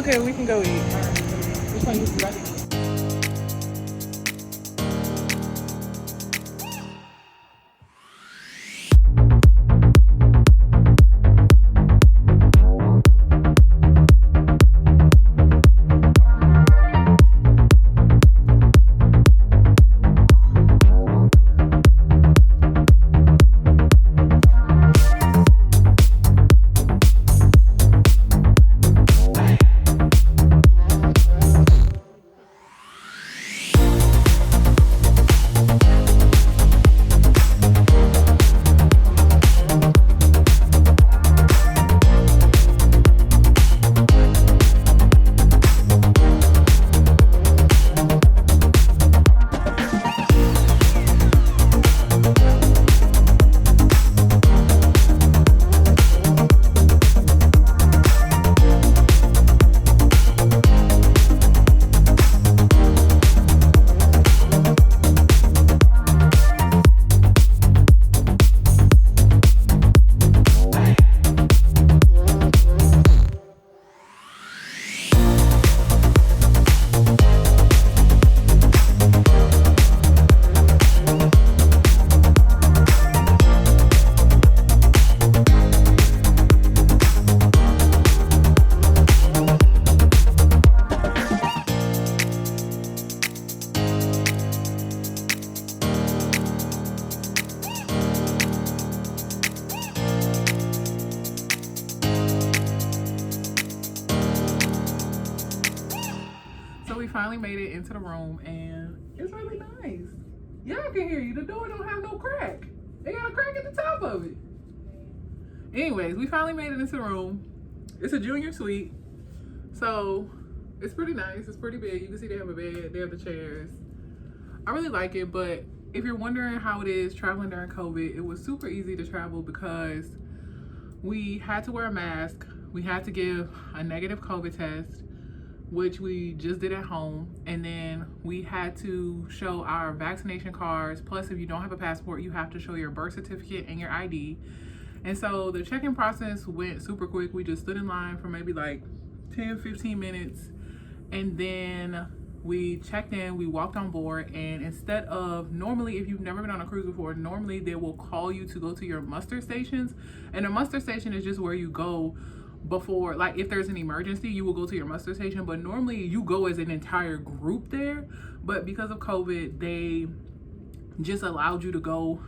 Okay, we can go eat. Which one you ready? So we finally made it into the room and it's really nice. Y'all can hear you. The door don't have no crack. They got a crack at the top of it. Anyways, we finally made it into the room. It's a junior suite. So it's pretty nice. It's pretty big. You can see they have a bed. They have the chairs. I really like it, but if you're wondering how it is traveling during COVID, it was super easy to travel because we had to wear a mask. We had to give a negative COVID test, which we just did at home, and then we had to show our vaccination cards. Plus, if you don't have a passport, you have to show your birth certificate and your ID. And so the check-in process went super quick. We just stood in line for maybe like 10-15 minutes, and then we checked in, we walked on board, and instead of, normally if you've never been on a cruise before, normally they will call you to go to your muster stations, and a muster station is just where you go before, like if there's an emergency, you will go to your muster station, but normally you go as an entire group there. But because of COVID, they just allowed you to go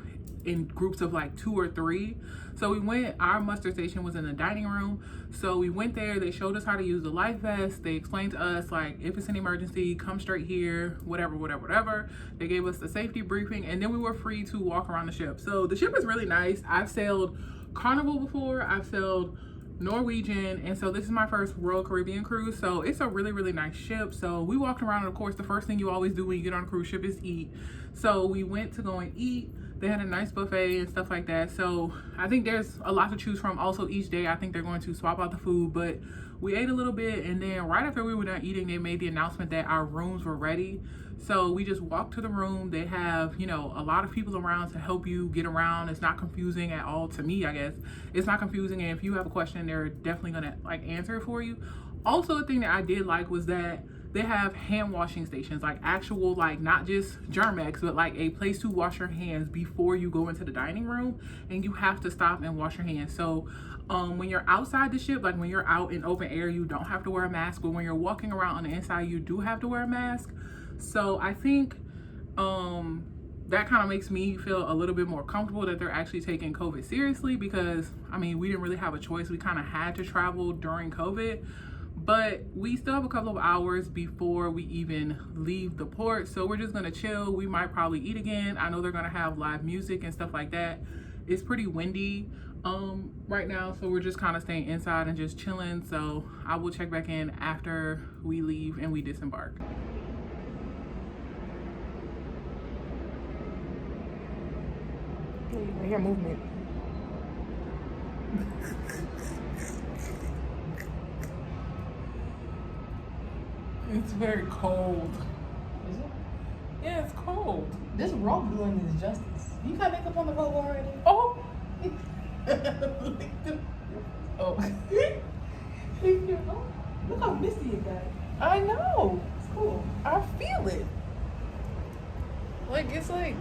in groups of like 2 or 3. So we went, our muster station was in the dining room. So we went there, they showed us how to use the life vest. They explained to us like, if it's an emergency, come straight here, whatever. They gave us the safety briefing, and then we were free to walk around the ship. So the ship is really nice. I've sailed Carnival before, I've sailed Norwegian, and so this is my first Royal Caribbean cruise. So it's a really nice ship. So we walked around, and of course the first thing you always do when you get on a cruise ship is eat. So we went to go and eat. They had a nice buffet and stuff like that. So I think there's a lot to choose from. Also, each day I think they're going to swap out the food, but we ate a little bit, and then right after we were done eating, they made the announcement that our rooms were ready. So we just walked to the room. They have, you know, a lot of people around to help you get around. It's not confusing at all to me, I guess. It's not confusing, and if you have a question, they're definitely gonna like answer it for you. Also, a thing that I did like was that they have hand washing stations, like actual, like not just Germex, but like a place to wash your hands before you go into the dining room, and you have to stop and wash your hands. So when you're outside the ship, like when you're out in open air, you don't have to wear a mask, but when you're walking around on the inside, you do have to wear a mask. So I think that kind of makes me feel a little bit more comfortable that they're actually taking COVID seriously, because I mean, we didn't really have a choice. We kind of had to travel during COVID, but we still have a couple of hours before we even leave the port. So we're just gonna chill. We might probably eat again. I know they're gonna have live music and stuff like that. It's pretty windy right now, so we're just kind of staying inside and just chilling. So I will check back in after we leave and we disembark. I hear movement. It's very cold. Is it? Yeah, it's cold. This rope doing this justice. You got makeup on the boat already? Oh. Oh. Look how misty it got. I know. It's cool. I feel it. Like, it's like,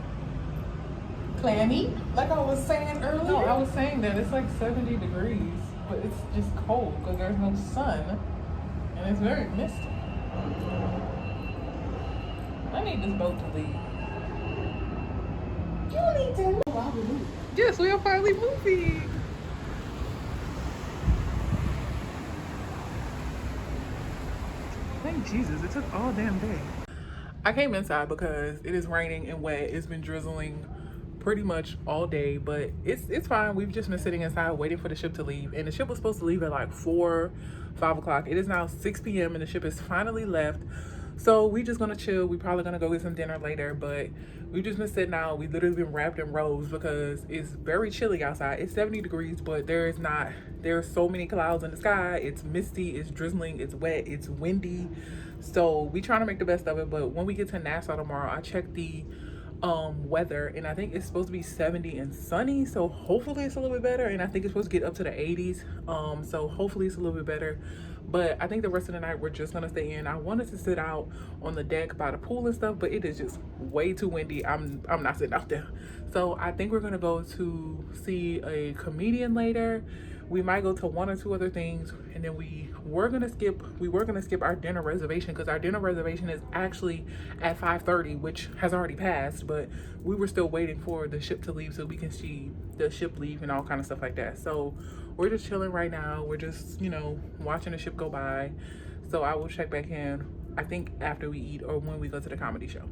Clammy, like I was saying earlier. no, I was saying that it's like 70 degrees, but it's just cold because there's no sun and it's very misty. I need this boat to leave. You need to know why we move. Yes, we are finally moving. Thank Jesus, it took all damn day. I came inside because it is raining and wet. It's been drizzling pretty much all day, but it's fine. We've just been sitting inside waiting for the ship to leave, and the ship was supposed to leave at like 5 o'clock. It is now 6 p.m. and the ship has finally left. So we just gonna chill. We probably gonna go get some dinner later, but we've just been sitting out. We literally been wrapped in robes because it's very chilly outside. It's 70 degrees, but there's so many clouds in the sky. It's misty, it's drizzling, it's wet, it's windy. So we trying to make the best of it. But when we get to Nassau tomorrow, I checked the weather, and I think it's supposed to be 70 and sunny, so hopefully it's a little bit better. And I think it's supposed to get up to the 80s, so hopefully it's a little bit better. But I think the rest of the night we're just gonna stay in. I wanted to sit out on the deck by the pool and stuff, but it is just way too windy. I'm not sitting out there. So I think we're gonna go to see a comedian later. We might go to one or two other things, and then we were gonna skip our dinner reservation because our dinner reservation is actually at 5:30, which has already passed, but we were still waiting for the ship to leave so we can see the ship leave and all kind of stuff like that. So we're just chilling right now. We're just, you know, watching the ship go by. So I will check back in, I think after we eat or when we go to the comedy show.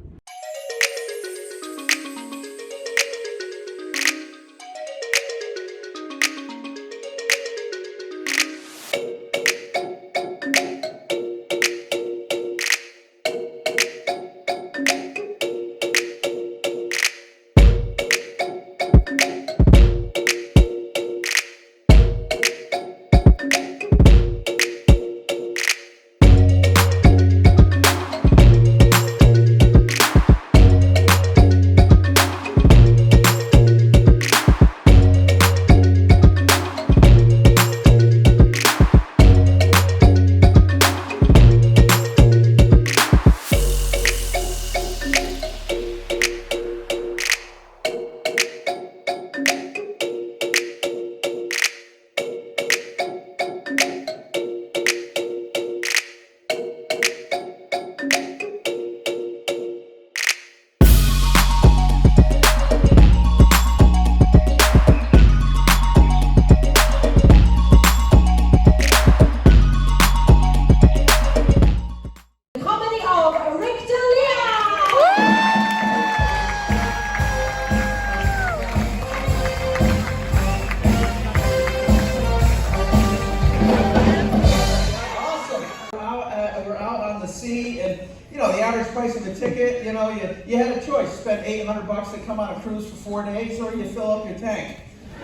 Price of a ticket, you know, you had a choice: spend $800 to come on a cruise for 4 days, or you fill up your tank.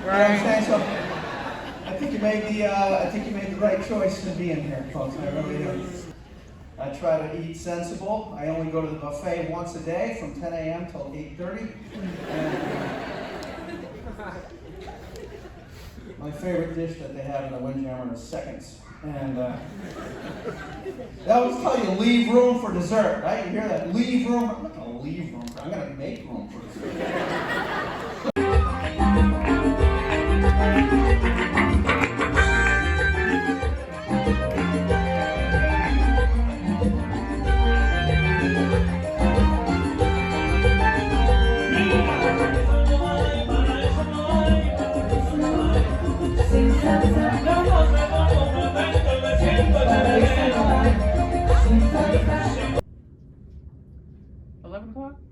Right. You know what I'm saying? So I think you made the right choice to be in here, folks. I really do. I try to eat sensible. I only go to the buffet once a day from 10 a.m. till 8:30. My favorite dish that they have in the Windjammer is seconds. And they always tell you leave room for dessert, right? You hear that? Leave room. I'm not going to leave room for, I'm going to make room for dessert.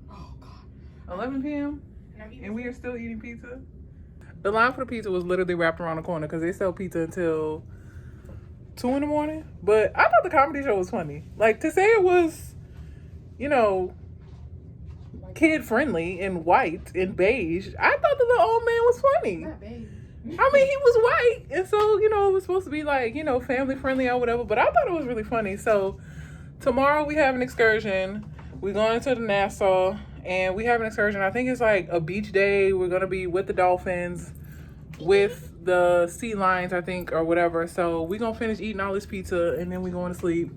Oh God. 11 p.m. and we are still eating pizza. The line for the pizza was literally wrapped around the corner because they sell pizza until 2 in the morning. But I thought the comedy show was funny. Like, to say it was, you know, kid friendly and white and beige, I thought the little old man was funny. Not beige. I mean, he was white, and so, you know, it was supposed to be like, you know, family friendly or whatever, but I thought it was really funny. So tomorrow we have an excursion. We're going to the Nassau, and we have an excursion. I think it's like a beach day. We're going to be with the dolphins, with the sea lions, I think, or whatever. So we gonna finish eating all this pizza and then we going to sleep.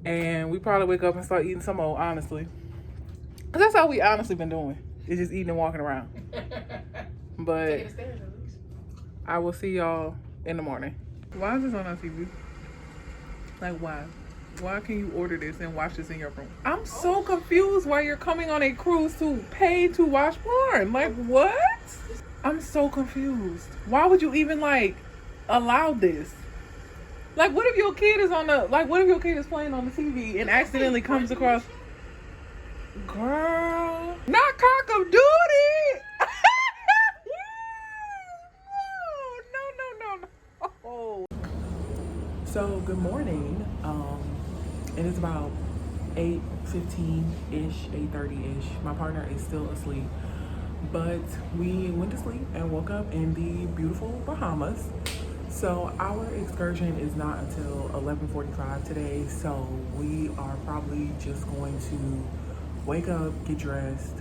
And we probably wake up and start eating some more, honestly. Cause that's all we honestly been doing. Is just eating and walking around. But I will see y'all in the morning. Why is this on our TV? Like, why? Why can you order this and watch this in your room? I'm so confused why you're coming on a cruise to pay to watch porn. Like, what? I'm so confused. Why would you even, like, allow this? Like, what if your kid is on the, like, what if your kid is playing on the TV and accidentally comes across, girl, not cock of duty. No. So, good morning. And it's about 8:15-ish, 8:30-ish. My partner is still asleep. But we went to sleep and woke up in the beautiful Bahamas. So our excursion is not until 11:45 today. So we are probably just going to wake up, get dressed,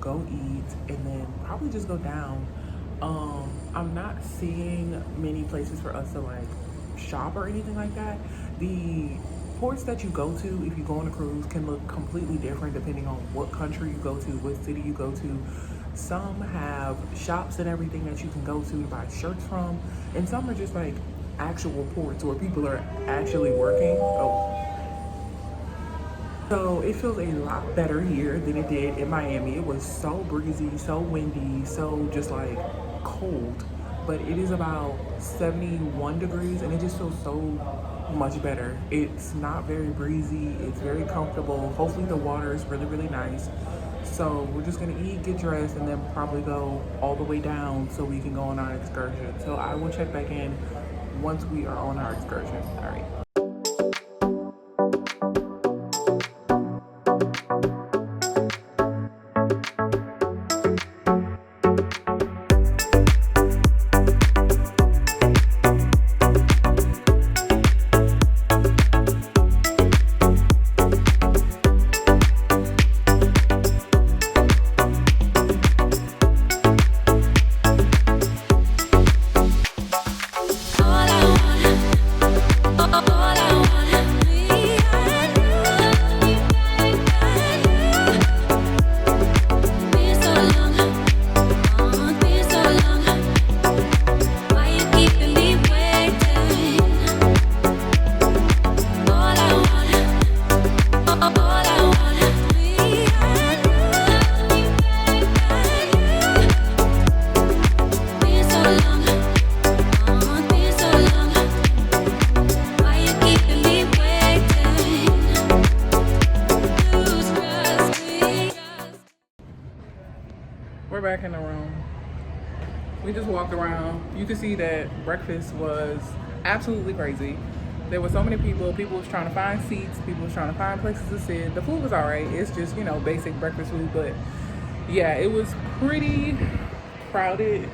go eat, and then probably just go down. I'm not seeing many places for us to like shop or anything like that. The ports that you go to if you go on a cruise can look completely different depending on what country you go to, what city you go to. Some have shops and everything that you can go to buy shirts from, and some are just like actual ports where people are actually working. So it feels a lot better here than it did in Miami. It was so breezy, so windy, so just like cold, but it is about 71 degrees and it just feels so much better. It's not very breezy, it's very comfortable. Hopefully the water is really, really nice. So we're just gonna eat, get dressed, and then probably go all the way down so we can go on our excursion. So I will check back in once we are on our excursion. All right. We're back in the room. We just walked around. You can see that breakfast was absolutely crazy. There were so many people. People was trying to find seats. People was trying to find places to sit. The food was all right. It's just, you know, basic breakfast food. But yeah, it was pretty crowded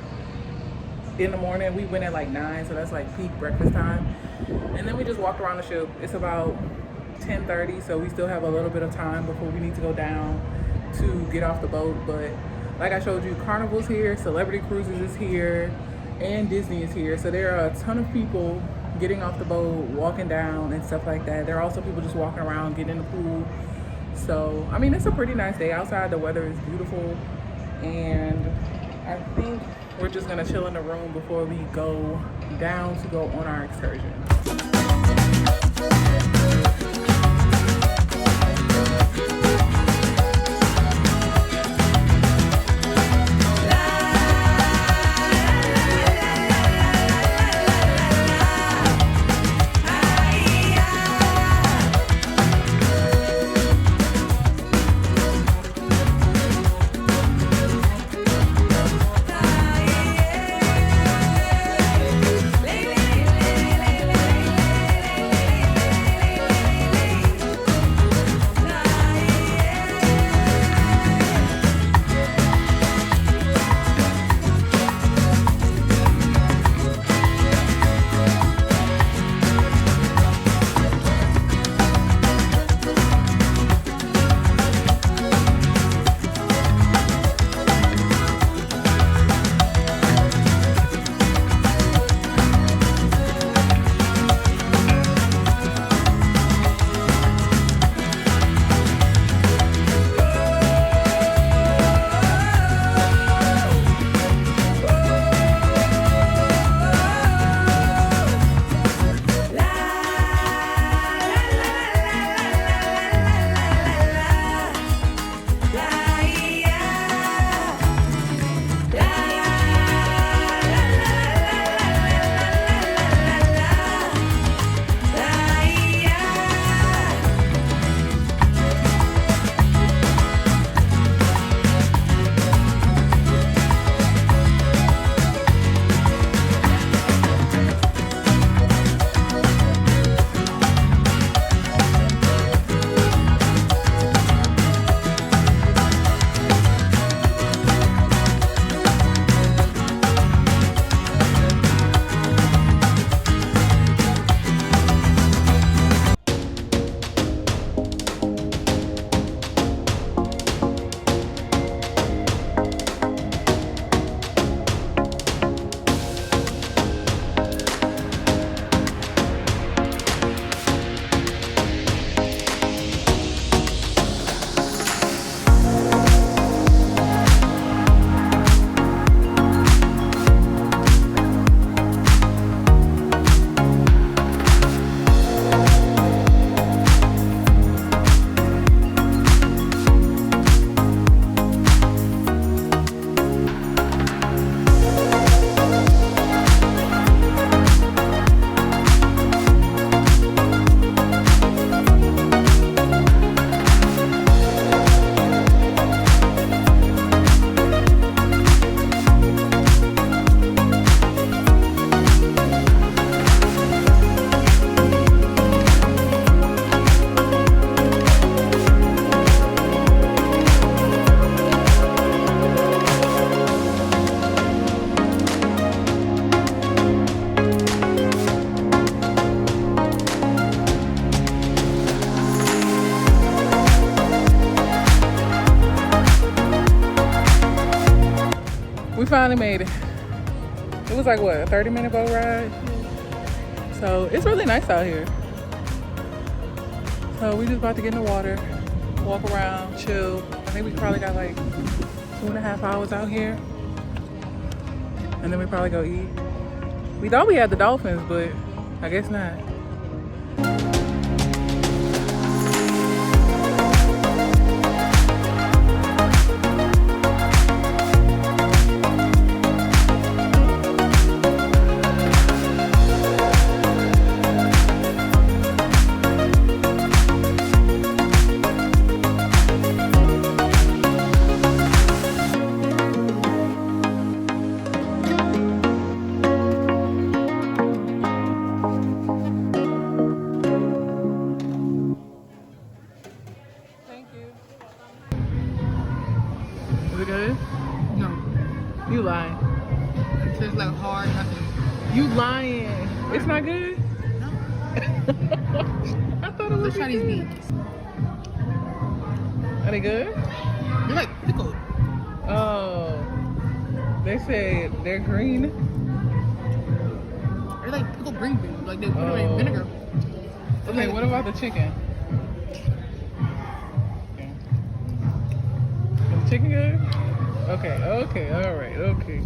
in the morning. We went at like 9, so that's like peak breakfast time. And then we just walked around the ship. It's about 10:30, so we still have a little bit of time before we need to go down to get off the boat. But like I showed you, Carnival's here, Celebrity Cruises is here, and Disney is here. So there are a ton of people getting off the boat, walking down and stuff like that. There are also people just walking around, getting in the pool. So, I mean, it's a pretty nice day outside. The weather is beautiful. And I think we're just gonna chill in the room before we go down to go on our excursion. We finally made it. It was like what, a 30-minute boat ride? So it's really nice out here. So we just about to get in the water, walk around, chill. I think we probably got like 2.5 hours out here. And then we probably go eat. We thought we had the dolphins, but I guess not. Is it good? No. You lying. It tastes like hard nothing. You lying. It's not good? No. I thought it was Let's try these good. beans. Are they good? They're like pickled. Oh. They said they're green. They're like pickled green beans. Like they put them in vinegar. Okay, what about the chicken? Is the chicken good? Okay, alright, okay.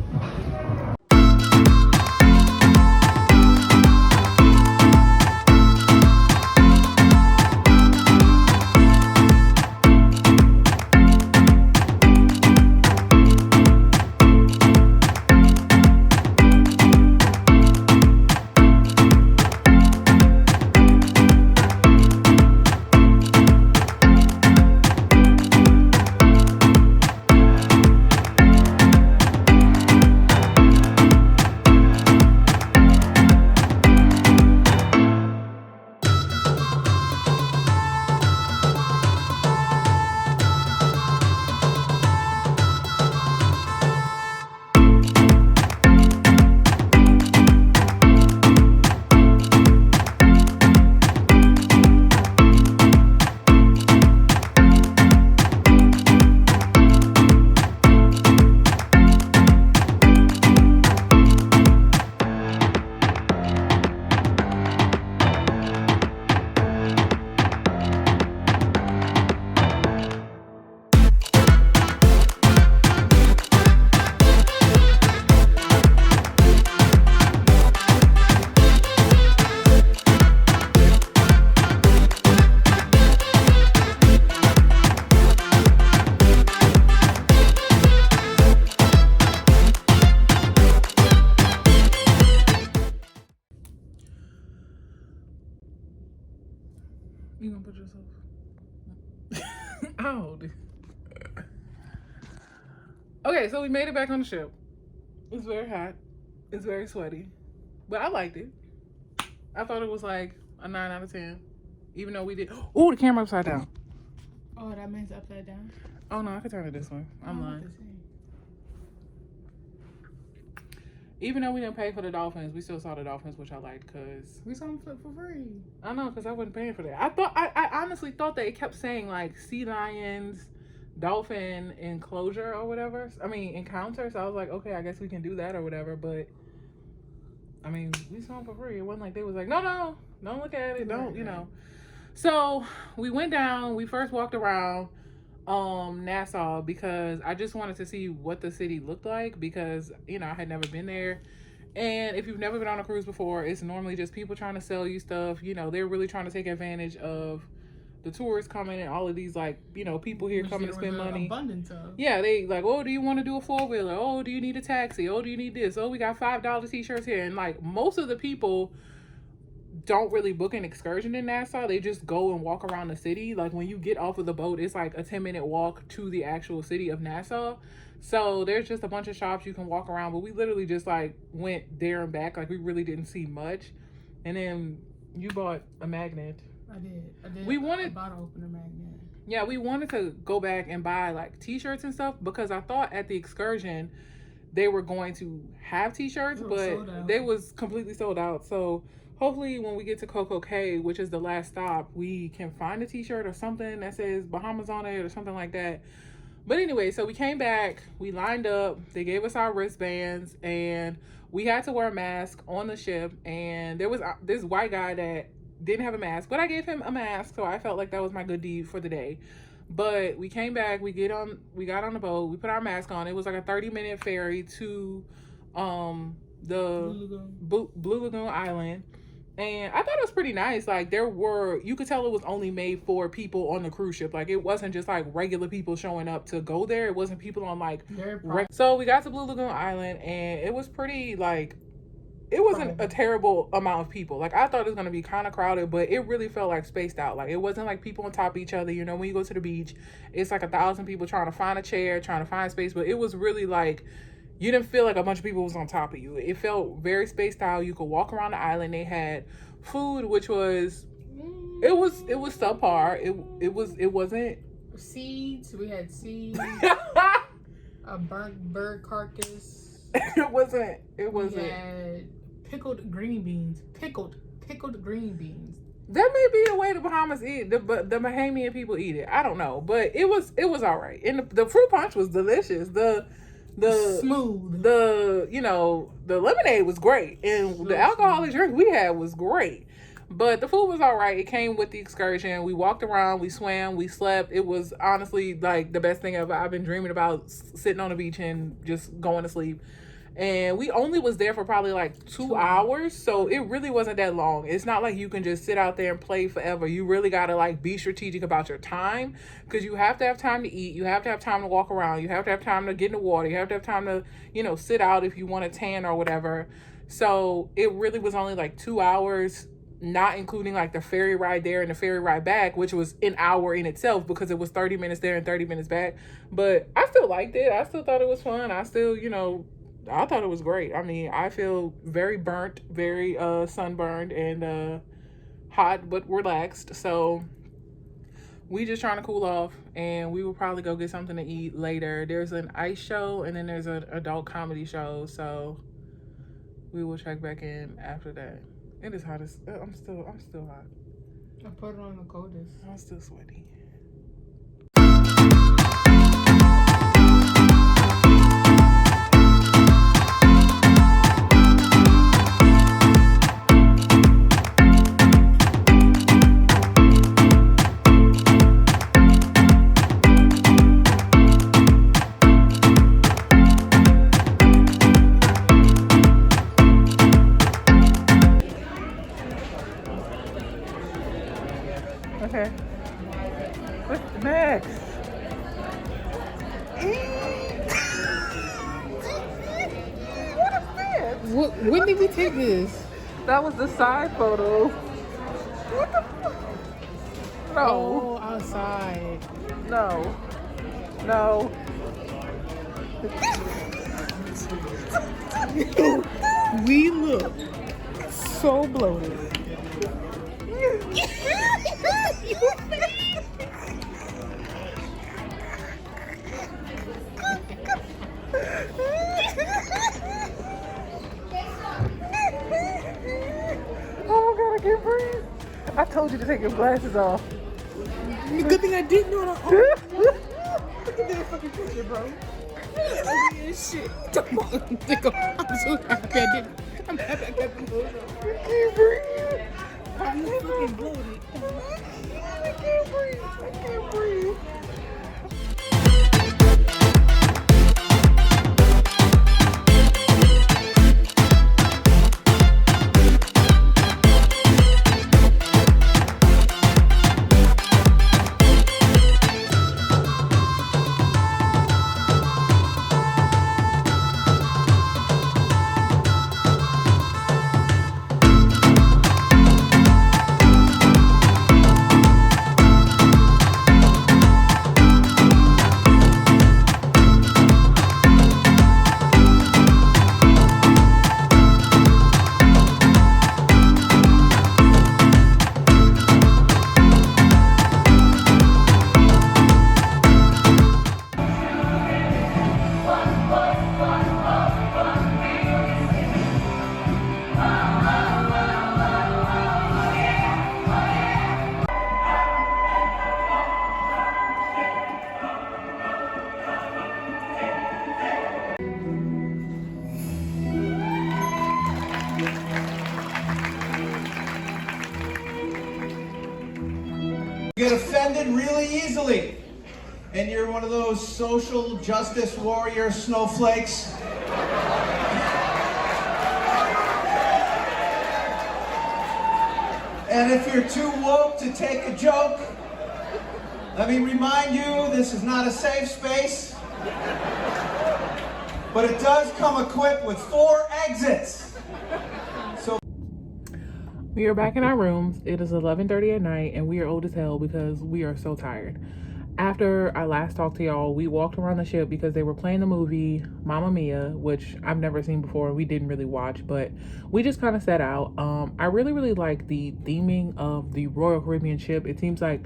You gonna put yourself out? Okay, so we made it back on the ship. It's very hot. It's very sweaty. But I liked it. I thought it was like a 9 out of 10. Even though we did. Oh, the camera upside down. Oh, that means upside down? Oh no, I can turn it this way. I'm lying. Even though we didn't pay for the dolphins, we still saw the dolphins, which I liked because We saw them flip for free. I know, because I wasn't paying for that. I honestly thought that it kept saying like sea lions, dolphin enclosure or whatever. I mean, encounter. So I was like, okay, I guess we can do that or whatever. But I mean, we saw them for free. It wasn't like they was like, no, don't look at it, don't, you know. So we went down. We first walked around Nassau because I just wanted to see what the city looked like because, you know, I had never been there. And if you've never been on a cruise before, it's normally just people trying to sell you stuff. You know, they're really trying to take advantage of the tourists coming and all of these, like, you know, people here coming to spend money. Abundance of. Yeah, they like, oh, do you want to do a 4-wheeler? Oh, do you need a taxi? Oh, do you need this? Oh, we got $5 t-shirts here. And like most of the people don't really book an excursion in Nassau. They just go and walk around the city. Like when you get off of the boat, it's like a 10-minute walk to the actual city of Nassau. So there's just a bunch of shops you can walk around, but we literally just like went there and back. Like we really didn't see much. And then you bought a magnet. I did. We wanted a bottle opener magnet. Yeah, we wanted to go back and buy like t-shirts and stuff because I thought at the excursion they were going to have t-shirts, but they was completely sold out. So hopefully when we get to Coco Cay, which is the last stop, we can find a t-shirt or something that says Bahamas on it or something like that. But anyway, so we came back, we lined up, they gave us our wristbands, and we had to wear a mask on the ship. And there was this white guy that didn't have a mask, but I gave him a mask, so I felt like that was my good deed for the day. But we came back, we got on the boat, we put our mask on. It was like a 30-minute ferry to the Blue Lagoon Island. And I thought it was pretty nice. Like, you could tell it was only made for people on the cruise ship. Like, it wasn't just like regular people showing up to go there. It wasn't people on like so we got to Blue Lagoon Island, and it was pretty, like, it wasn't a terrible amount of people. Like, I thought it was going to be kind of crowded, but it really felt like spaced out. Like, it wasn't like people on top of each other. You know, when you go to the beach, it's like 1,000 people trying to find a chair, trying to find space. But it was really like, you didn't feel like a bunch of people was on top of you. It felt very spaced out. You could walk around the island. They had food, which was, it was subpar. It wasn't. Seeds. We had seeds. A burnt bird carcass. It wasn't. We had pickled green beans. Pickled green beans. That may be the way the Bahamas eat, the Bahamian people eat it. I don't know, but it was all right. And the fruit punch was delicious. The smooth. The lemonade was great, and the alcoholic drink we had was great. But the food was all right. It came with the excursion. We walked around, we swam, we slept. It was honestly like the best thing ever. I've been dreaming about sitting on the beach and just going to sleep. And we only was there for probably like 2 hours, so it really wasn't that long. It's not like you can just sit out there and play forever. You really got to like be strategic about your time, because you have to have time to eat. You have to have time to walk around. You have to have time to get in the water. You have to have time to, sit out if you want to tan or whatever. So it really was only like 2 hours, not including like the ferry ride there and the ferry ride back, which was an hour in itself because it was 30 minutes there and 30 minutes back. But I still liked it. I still thought it was fun. I still, I thought it was great. I mean, I feel very burnt, very sunburned and hot, but relaxed. So we just trying to cool off, and we will probably go get something to eat later. There's an ice show, and then there's an adult comedy show. So we will check back in after that. It is hot as I'm still hot. I put it on the coldest. I'm still sweaty. Okay. What's next? What is this? When did we take this? That was the side photo. What the fuck? No. Oh, outside. No. We look so bloated. Oh my God, I can't breathe. I told you to take your glasses off. Good thing I didn't do it. Look at that fucking picture, bro. Ugly as shit. Come on, nigga. I'm so happy I didn't. I'm happy I kept them closed up. I can't breathe. I'm fucking bloated. I can't breathe. those social justice warrior snowflakes. And if you're too woke to take a joke, let me remind you, this is not a safe space, but it does come equipped with 4 exits. So we are back in our rooms. It is 11:30 at night and we are old as hell because we are so tired. After I last talked to y'all, we walked around the ship because they were playing the movie Mamma Mia, which I've never seen before and we didn't really watch, but we just kind of set out. I really like the theming of the Royal Caribbean ship. It seems like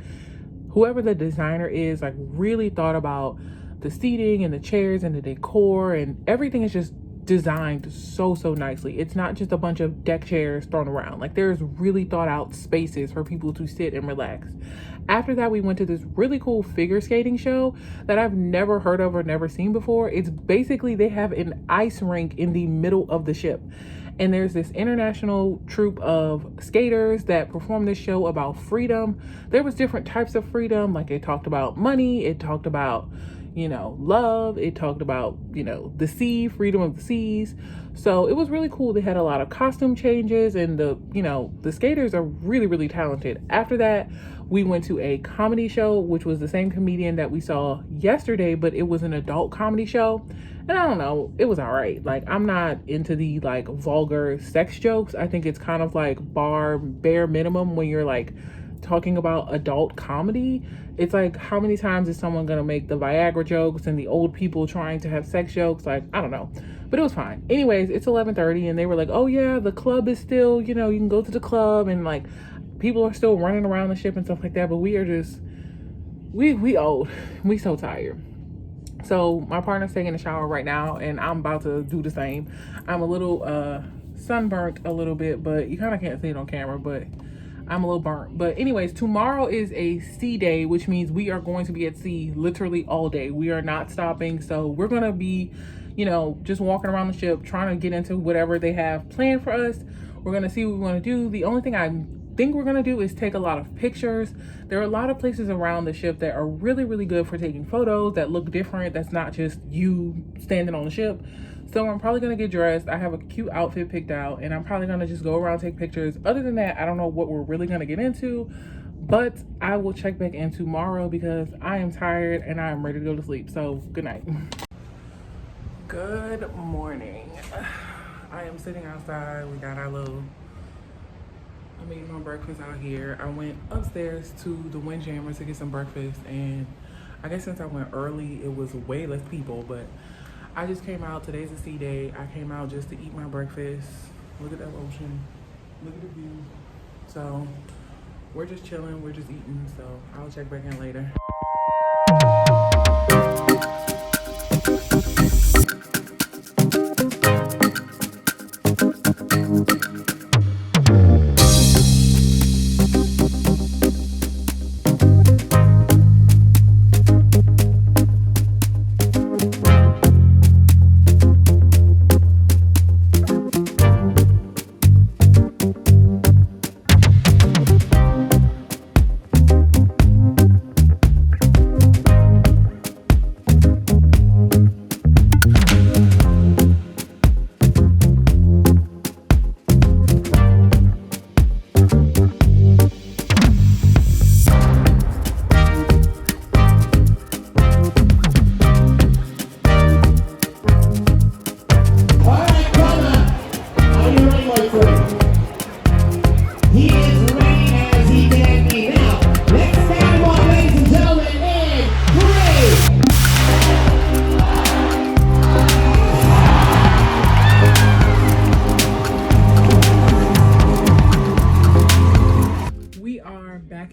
whoever the designer is like really thought about the seating and the chairs and the decor, and everything is just designed so nicely. It's not just a bunch of deck chairs thrown around. Like, there's really thought out spaces for people to sit and relax. After that, we went to this really cool figure skating show that I've never heard of or never seen before. It's basically, they have an ice rink in the middle of the ship. And there's this international troupe of skaters that perform this show about freedom. There was different types of freedom. Like, it talked about money. It talked about, you know, love. It talked about, you know, the sea, freedom of the seas. So it was really cool. They had a lot of costume changes, and the skaters are really talented. After that, we went to a comedy show, which was the same comedian that we saw yesterday, but it was an adult comedy show. And I don't know, it was all right. Like, I'm not into the like vulgar sex jokes. I think it's kind of like bare minimum when you're like talking about adult comedy. It's like, how many times is someone gonna make the Viagra jokes and the old people trying to have sex jokes? Like, I don't know, but it was fine. Anyways, it's 11:30 and they were like, oh yeah, the club is still, you know, you can go to the club, and like people are still running around the ship and stuff like that, but we are just, we old, we so tired. So my partner's taking a shower right now and I'm about to do the same. I'm a little sunburnt a little bit, but you kind of can't see it on camera, but I'm a little burnt. But anyways, tomorrow is a sea day, which means we are going to be at sea literally all day. We are not stopping. So we're going to be, you know, just walking around the ship, trying to get into whatever they have planned for us. We're going to see what we want to do. The only thing I think we're going to do is take a lot of pictures. There are a lot of places around the ship that are really good for taking photos that look different. That's not just you standing on the ship. So I'm probably going to get dressed. I have a cute outfit picked out and I'm probably going to just go around, take pictures. Other than that, I don't know what we're really going to get into, but I will check back in tomorrow because I am tired and I am ready to go to sleep. So good night. Good morning. I am sitting outside. We got our little, I made my breakfast out here. I went upstairs to the Windjammer to get some breakfast, and I guess since I went early, it was way less people, but I just came out. Today's a sea day. I came out just to eat my breakfast. Look at that ocean. Look at the view. So we're just chilling. We're just eating. So I'll check back in later.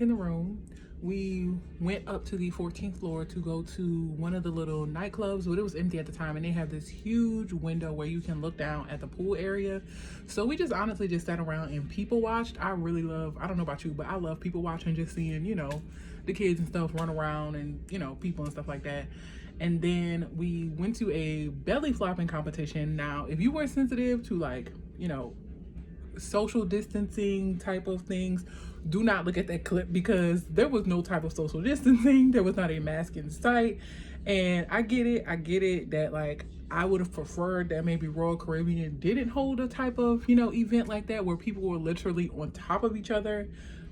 In the room, we went up to the 14th floor to go to one of the little nightclubs, but it was empty at the time, and they have this huge window where you can look down at the pool area. So we just honestly just sat around and people watched. I really love, I don't know about you, but I love people watching, just seeing, you know, the kids and stuff run around and, you know, people and stuff like that. And then we went to a belly flopping competition. Now, if you were sensitive to, like, you know, social distancing type of things, do not look at that clip because there was no type of social distancing. There was not a mask in sight. And I get it that like I would have preferred that maybe Royal Caribbean didn't hold a type of, event like that where people were literally on top of each other.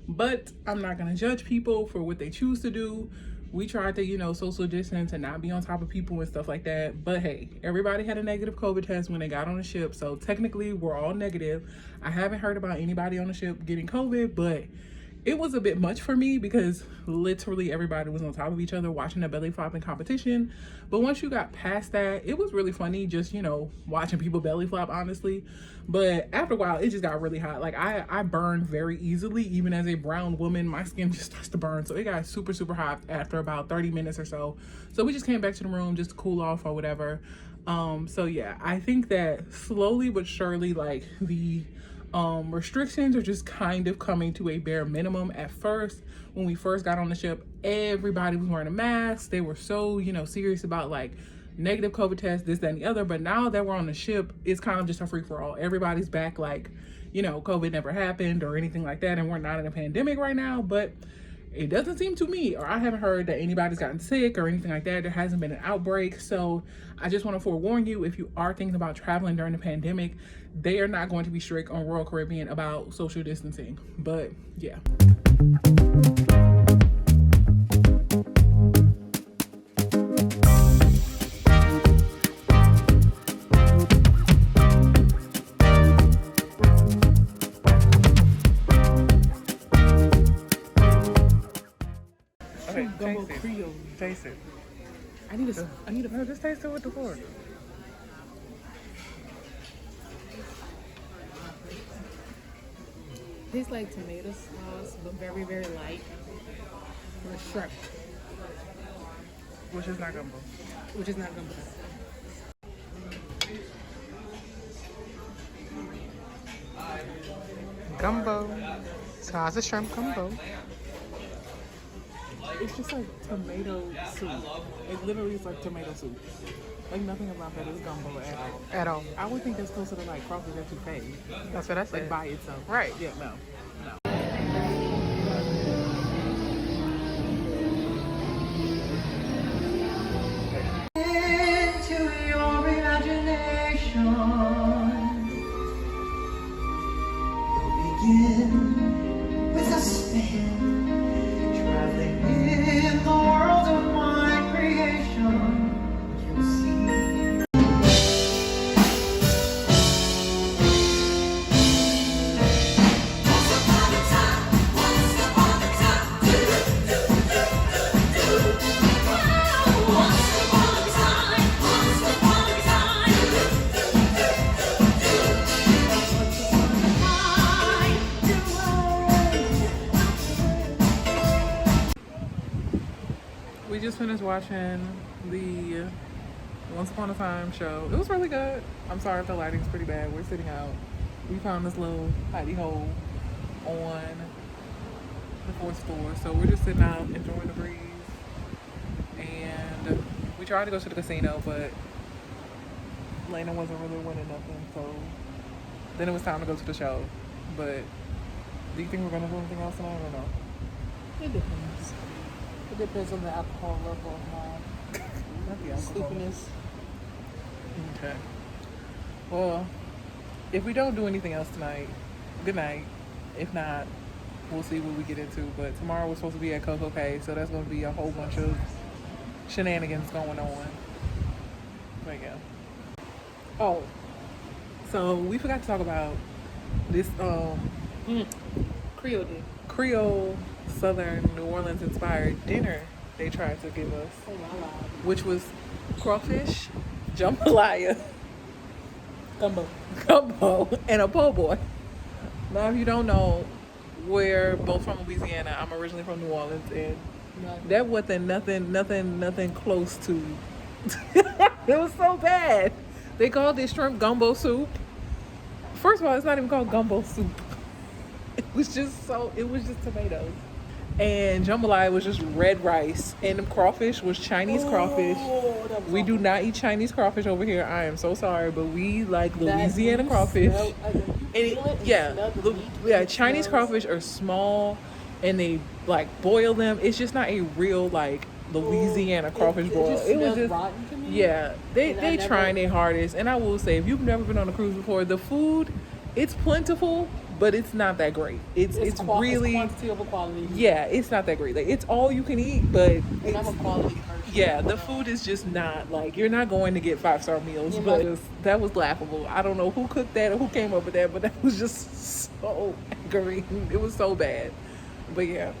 But I'm not gonna judge people for what they choose to do. We tried to, social distance and not be on top of people and stuff like that. But hey, everybody had a negative COVID test when they got on the ship. So technically we're all negative. I haven't heard about anybody on the ship getting COVID, but it was a bit much for me because literally everybody was on top of each other watching the belly flopping competition. But once you got past that, it was really funny just, watching people belly flop, honestly. But after a while, it just got really hot. Like I burn very easily. Even as a brown woman, my skin just starts to burn. So it got super, super hot after about 30 minutes or so. So we just came back to the room just to cool off or whatever. So yeah, I think that slowly but surely, like the restrictions are just kind of coming to a bare minimum. At first, when we first got on the ship, everybody was wearing a mask. They were so, serious about like negative COVID tests, this, that, and the other. But now that we're on the ship, it's kind of just a free for all. Everybody's back like, COVID never happened or anything like that. And we're not in a pandemic right now, but it doesn't seem to me, or I haven't heard that anybody's gotten sick or anything like that. There hasn't been an outbreak. So I just want to forewarn you, if you are thinking about traveling during the pandemic, they are not going to be strict on Royal Caribbean about social distancing. But yeah. Okay, Gumbo Creole. Taste it. I need a. No, just taste it with the fork. Tastes like tomato sauce, but very, very light. For shrimp, Which is not gumbo. which is not gumbo. Gumbo. So how's the shrimp gumbo? It's just like tomato soup. It literally is like tomato soup. Like nothing about that is gumbo at all. At all. I would think that's closer to like crawfish etouffee. That's what I said. Like by itself. Right. Yeah, no. Into your imagination, begin with a spin, traveling in the world of my creation. You'll see. Once upon a time, once upon a time, once upon a time, once upon a We just finished watching the Once Upon a Time show. It was really good. I'm sorry if the lighting's pretty bad. We're sitting out. We found this little hidey hole on the 4th floor. So we're just sitting out enjoying the breeze. And we tried to go to the casino, but Lena wasn't really winning nothing. So then it was time to go to the show. But do you think we're going to do anything else tonight or no? It depends. It depends on the alcohol level of my Not the alcohol. sleepiness. Okay. Well, if we don't do anything else tonight, good night. If not, we'll see what we get into. But tomorrow we're supposed to be at Coco Cay, so that's going to be a whole bunch of shenanigans going on. But yeah. Oh, so we forgot to talk about this Creole did. Creole Southern New Orleans inspired dinner they tried to give us, Oh my God. which was crawfish, jambalaya, Gumbo. gumbo, and a po' boy. Now, if you don't know, we're both from Louisiana. I'm originally from New Orleans, and that wasn't nothing close to. It was so bad. They called it shrimp gumbo soup. First of all, it's not even called gumbo soup. It was just tomatoes. And jambalaya was just red rice. And the crawfish was Chinese crawfish. We do not eat Chinese crawfish over here. I am so sorry, but we like Louisiana crawfish. Chinese crawfish are small and they like boil them. It's just not a real like Louisiana crawfish boil. It was just rotten to me. yeah. They trying their hardest, and I will say, if you've never been on a cruise before, the food, it's plentiful, but it's not that great. It's really quantity over quality. yeah. It's not that great. Like it's all you can eat, but And I'm a quality person. yeah, the food is just not like you're not going to get 5-star meals. But that was laughable. I don't know who cooked that or who came up with that, but that was just so aggravating. It was so bad. But yeah.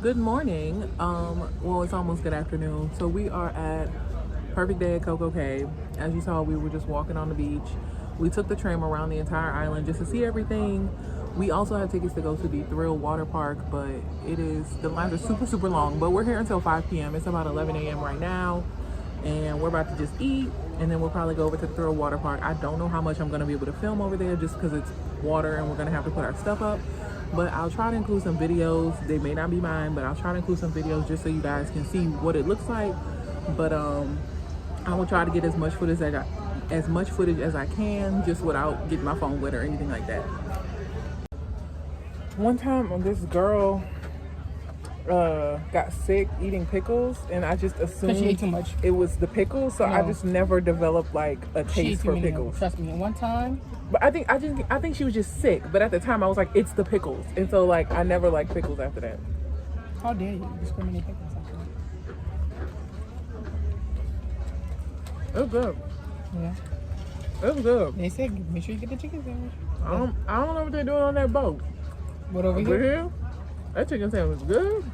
Good morning. Well, it's almost good afternoon. So we are at Perfect Day at Coco Cay. As you saw, we were just walking on the beach. We took the tram around the entire island just to see everything. We also had tickets to go to the Thrill Water Park, but the lines are super long. But we're here until 5 p.m. It's about 11 a.m. right now, and we're about to just eat, and then we'll probably go over to the Thrill Water Park. I don't know how much I'm gonna be able to film over there just because it's water and we're gonna have to put our stuff up. But I'll try to include some videos. They may not be mine, but I'll try to include some videos just so you guys can see what it looks like. But I will try to get as much footage as I can, just without getting my phone wet or anything like that. One time, this girl got sick eating pickles, and I just assumed she ate too much. It was the pickles. So I just never developed like a taste for pickles. Trust me. And one time. But I think she was just sick. But at the time, I was like, it's the pickles, and so like I never liked pickles after that. How dare you discriminate pickles after that? It was good. Yeah. It was good. They said make sure you get the chicken sandwich. I don't know what they're doing on that boat. What over here? That chicken sandwich was good.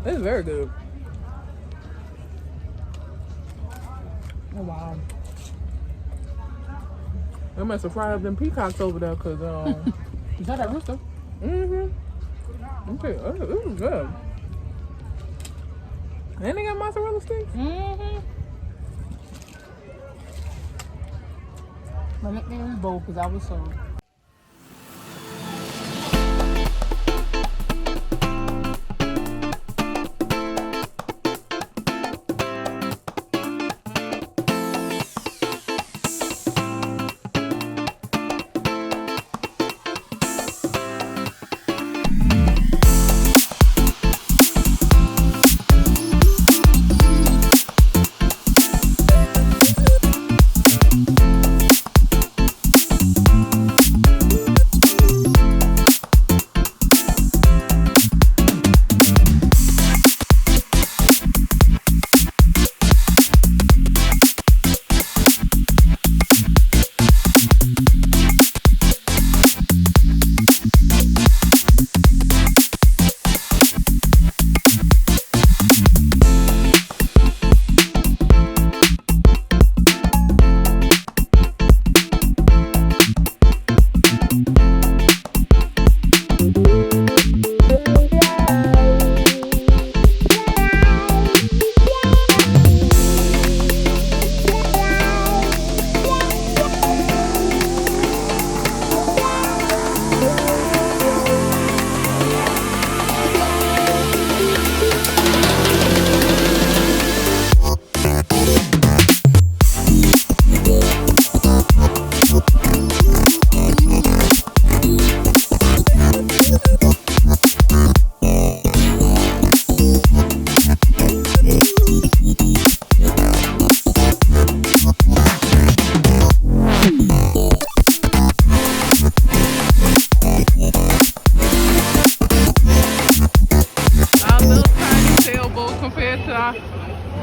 It's very good. Oh wow. They must have fried up them peacocks over there, cause You saw that rooster? Okay, it was good. And they got mozzarella sticks. My nickname is Bo because I was so.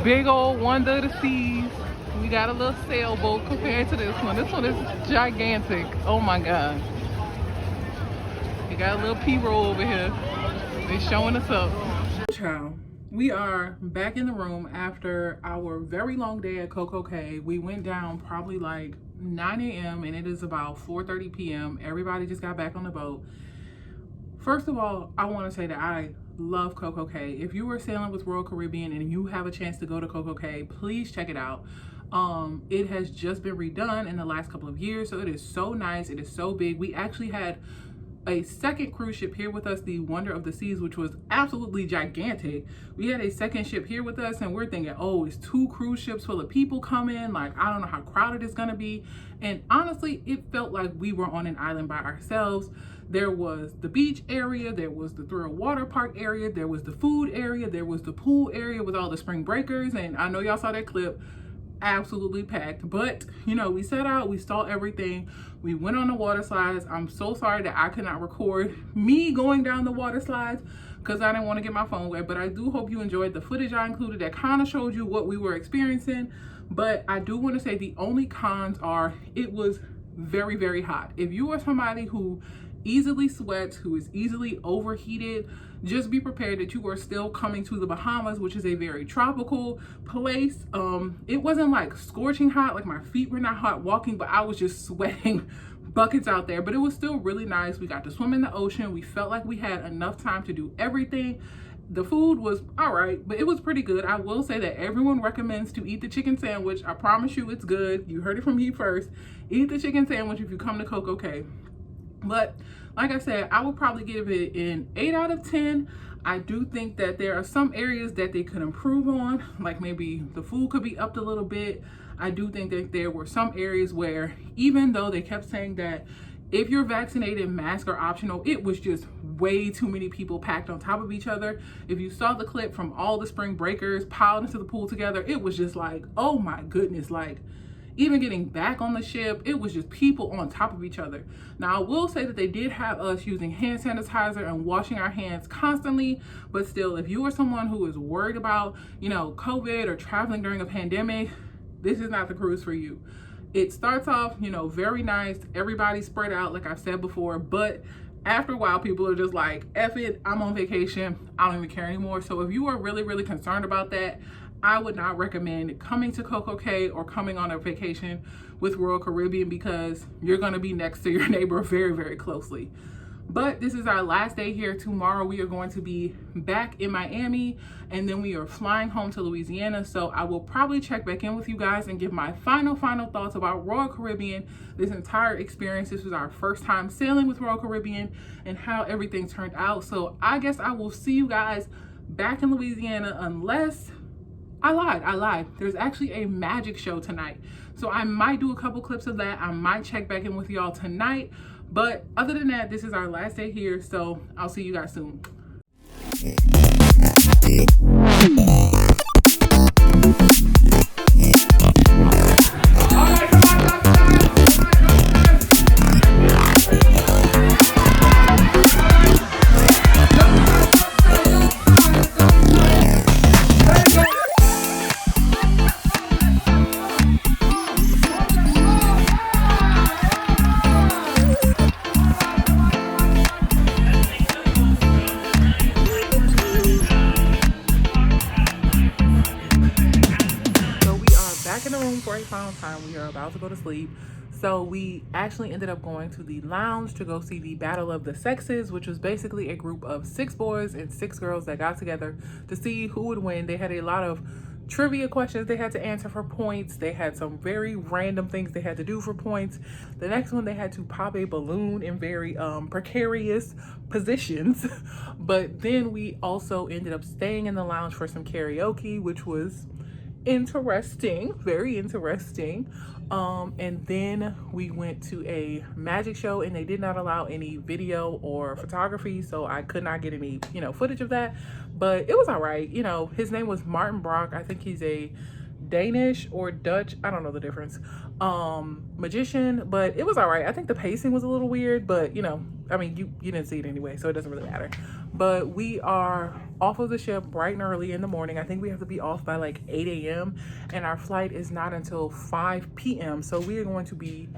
Big old Wonder of the Seas. We got a little sailboat compared to this one. This one is gigantic. Oh my God. We got a little P-roll over here. They showing us up. Ciao. We are back in the room after our very long day at Coco Cay. We went down probably like 9 a.m. and it is about 4:30 p.m. Everybody just got back on the boat. First of all, I want to say that I love Coco Cay. If you are sailing with Royal Caribbean and you have a chance to go to Coco Cay, please check it out. It has just been redone in the last couple of years, so it is so nice. It is so big. We actually had a second cruise ship here with us, the Wonder of the Seas, which was absolutely gigantic. We had a second ship here with us and we're thinking, oh, it's 2 cruise ships full of people coming. Like, I don't know how crowded it's gonna be. And honestly, it felt like we were on an island by ourselves. There was the beach area, there was the Thrill Water Park area, there was the food area, there was the pool area with all the spring breakers. And I know y'all saw that clip, absolutely packed. But you know, we set out, we saw everything. We went on the water slides. I'm so sorry that I could not record me going down the water slides because I didn't want to get my phone wet, but I do hope you enjoyed the footage I included that kind of showed you what we were experiencing. But I do want to say the only cons are it was very, very hot. If you are somebody who easily sweats, who is easily overheated, just be prepared that you are still coming to the Bahamas, which is a very tropical place. It wasn't like scorching hot, like my feet were not hot walking, but I was just sweating buckets out there. But it was still really nice. We got to swim in the ocean. We felt like we had enough time to do everything. The food was all right, but it was pretty good. I will say that everyone recommends to eat the chicken sandwich. I promise you it's good. You heard it from me first. Eat the chicken sandwich if you come to Coco Cay. But like I said, I would probably give it an 8 out of 10. I do think that there are some areas that they could improve on, like maybe the food could be upped a little bit. I do think that there were some areas where, even though they kept saying that if you're vaccinated, masks are optional, it was just way too many people packed on top of each other. If you saw the clip from all the spring breakers piled into the pool together, it was just like, oh my goodness, like even getting back on the ship, it was just people on top of each other. Now, I will say that they did have us using hand sanitizer and washing our hands constantly, but still, if you are someone who is worried about, you know, COVID or traveling during a pandemic, this is not the cruise for you. It starts off, you know, very nice. Everybody's spread out, like I've said before, but after a while, people are just like, F it, I'm on vacation. I don't even care anymore. So if you are really, really concerned about that, I would not recommend coming to Coco Cay or coming on a vacation with Royal Caribbean because you're going to be next to your neighbor very, very closely. But this is our last day here. Tomorrow we are going to be back in Miami, and then we are flying home to Louisiana. So I will probably check back in with you guys and give my final thoughts about Royal Caribbean, this entire experience. This was our first time sailing with Royal Caribbean and how everything turned out. So I guess I will see you guys back in Louisiana, unless I lied. There's actually a magic show tonight. So I might do a couple clips of that. I might check back in with y'all tonight. But other than that, this is our last day here. So I'll see you guys soon. For a final time, we are about to go to sleep. So we actually ended up going to the lounge to go see the Battle of the Sexes, which was basically a group of 6 boys and 6 girls that got together to see who would win. They had a lot of trivia questions they had to answer for points. They had some very random things they had to do for points. The next one, they had to pop a balloon in very precarious positions. But then we also ended up staying in the lounge for some karaoke, which was interesting, very interesting. And then we went to a magic show, and they did not allow any video or photography, so I could not get any footage of that, but it was all right. His name was Martin Brock. I think he's a Danish or Dutch, I don't know the difference, magician, but it was all right. I think the pacing was a little weird, but I mean, you didn't see it anyway, so it doesn't really matter. But we are off of the ship bright and early in the morning. I think we have to be off by like 8 a.m. and our flight is not until 5 p.m. So we are going to be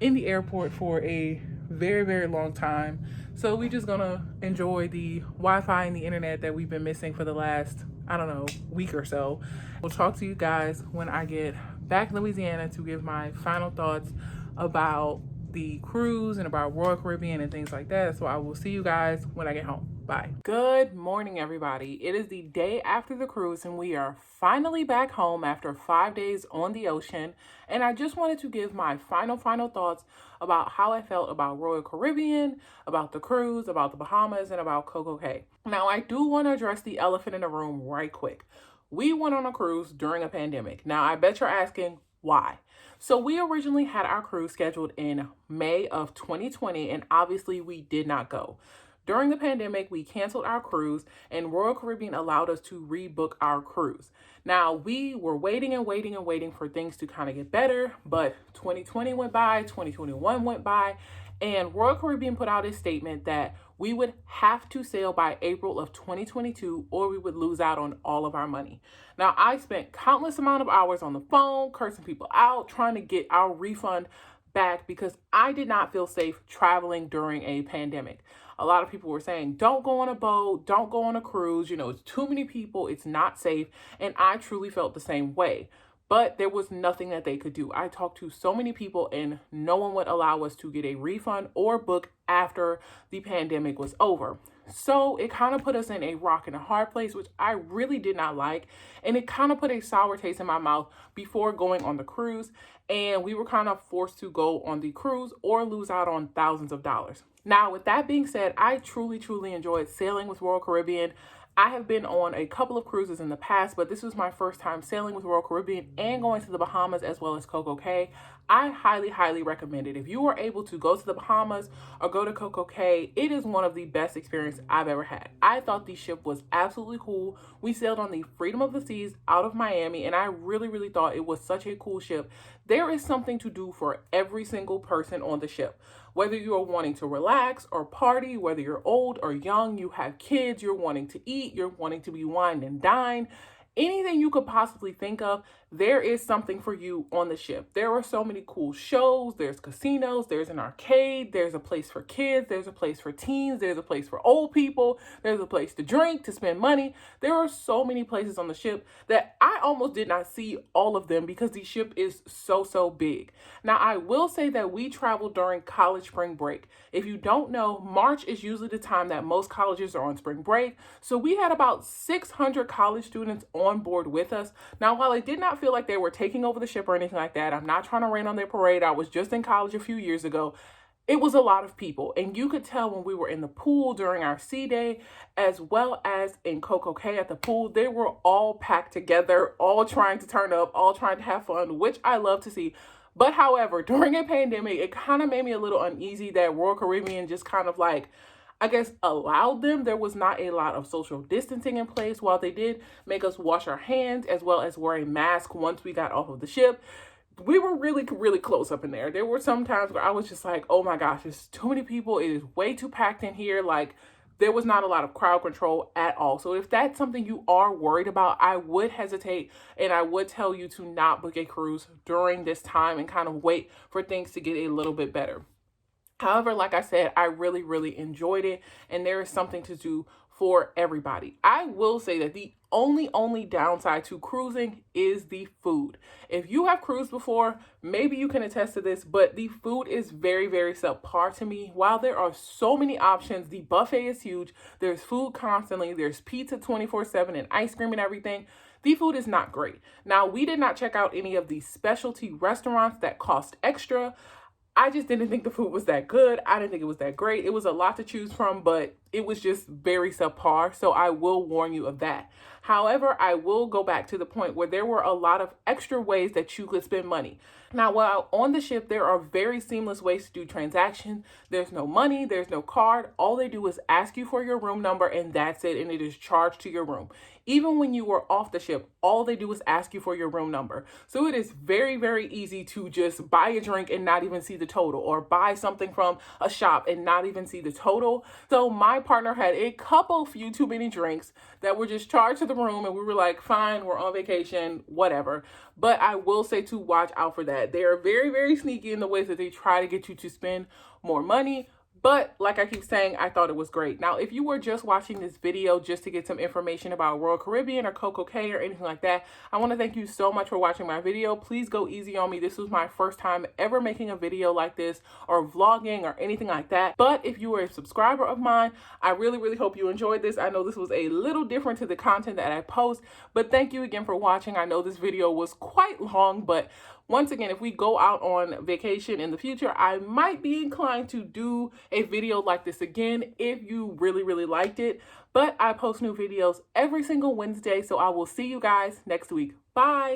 in the airport for a very, very long time. So we're just gonna enjoy the Wi-Fi and the internet that we've been missing for the last, I don't know, week or so. We'll talk to you guys when I get back in Louisiana to give my final thoughts about the cruise and about Royal Caribbean and things like that. So I will see you guys when I get home. Bye. Good morning, everybody. It is the day after the cruise, and we are finally back home after 5 days on the ocean. And I just wanted to give my final thoughts about how I felt about Royal Caribbean, about the cruise, about the Bahamas, and about Coco Cay. Now, I do want to address the elephant in the room right quick. We went on a cruise during a pandemic. Now, I bet you're asking why. So we originally had our cruise scheduled in May of 2020, and obviously we did not go. During the pandemic, we canceled our cruise, and Royal Caribbean allowed us to rebook our cruise. Now, we were waiting for things to kind of get better, but 2020 went by, 2021 went by, and Royal Caribbean put out a statement that we would have to sail by April of 2022 or we would lose out on all of our money. Now, I spent countless amount of hours on the phone, cursing people out, trying to get our refund back because I did not feel safe traveling during a pandemic. A lot of people were saying, don't go on a boat, don't go on a cruise, it's too many people, it's not safe. And I truly felt the same way. But there was nothing that they could do. I talked to so many people and no one would allow us to get a refund or book after the pandemic was over. So it kind of put us in a rock and a hard place, which I really did not like. And it kind of put a sour taste in my mouth before going on the cruise. And we were kind of forced to go on the cruise or lose out on thousands of dollars. Now, with that being said, I truly enjoyed sailing with Royal Caribbean. I have been on a couple of cruises in the past, but this was my first time sailing with Royal Caribbean and going to the Bahamas as well as Coco Cay. I highly recommend it. If you are able to go to the Bahamas or go to Coco Cay, it is one of the best experiences I've ever had. I thought the ship was absolutely cool. We sailed on the Freedom of the Seas out of Miami, and I really thought it was such a cool ship. There is something to do for every single person on the ship. Whether you are wanting to relax or party, whether you're old or young, you have kids, you're wanting to eat, you're wanting to be wined and dined, anything you could possibly think of, there is something for you on the ship. There are so many cool shows. There's casinos, there's an arcade, there's a place for kids, there's a place for teens, there's a place for old people, there's a place to drink, to spend money. There are so many places on the ship that I almost did not see all of them because the ship is so big. Now, I will say that we traveled during college spring break. If you don't know, March is usually the time that most colleges are on spring break. So we had about 600 college students on board with us. Now, while I did not feel like they were taking over the ship or anything like that, I'm not trying to rain on their parade. I was just in college a few years ago. It was a lot of people, and you could tell when we were in the pool during our sea day, as well as in Coco Cay at the pool, they were all packed together, all trying to turn up, all trying to have fun, which I love to see. But however, during a pandemic, it kind of made me a little uneasy that Royal Caribbean just kind of like, I guess, allowed them. There was not a lot of social distancing in place. While they did make us wash our hands as well as wear a mask once we got off of the ship, we were really close up in there. There were some times where I was just like, oh my gosh, there's too many people. It is way too packed in here. Like, there was not a lot of crowd control at all. So if that's something you are worried about, I would hesitate and I would tell you to not book a cruise during this time and kind of wait for things to get a little bit better. However, like I said, I really enjoyed it, and there is something to do for everybody. I will say that the only downside to cruising is the food. If you have cruised before, maybe you can attest to this, but the food is very subpar to me. While there are so many options, the buffet is huge. There's food constantly. There's pizza 24/7 and ice cream and everything. The food is not great. Now, we did not check out any of the specialty restaurants that cost extra. I just didn't think the food was that good. I didn't think it was that great. It was a lot to choose from, but it was just very subpar. So I will warn you of that. However, I will go back to the point where there were a lot of extra ways that you could spend money. Now, while on the ship, there are very seamless ways to do transactions. There's no money, there's no card. All they do is ask you for your room number and that's it. And it is charged to your room. Even when you were off the ship, all they do is ask you for your room number. So it is very easy to just buy a drink and not even see the total, or buy something from a shop and not even see the total. So my partner had a few too many drinks that were just charged to the room, and we were like, fine, we're on vacation, whatever. But I will say to watch out for that. They are very sneaky in the ways that they try to get you to spend more money. But like I keep saying, I thought it was great. Now, if you were just watching this video just to get some information about Royal Caribbean or Coco Cay or anything like that, I want to thank you so much for watching my video. Please go easy on me. This was my first time ever making a video like this or vlogging or anything like that. But if you were a subscriber of mine, I really hope you enjoyed this. I know this was a little different to the content that I post, but thank you again for watching. I know this video was quite long, but once again, if we go out on vacation in the future, I might be inclined to do a video like this again if you really liked it. But I post new videos every single Wednesday, so I will see you guys next week. Bye!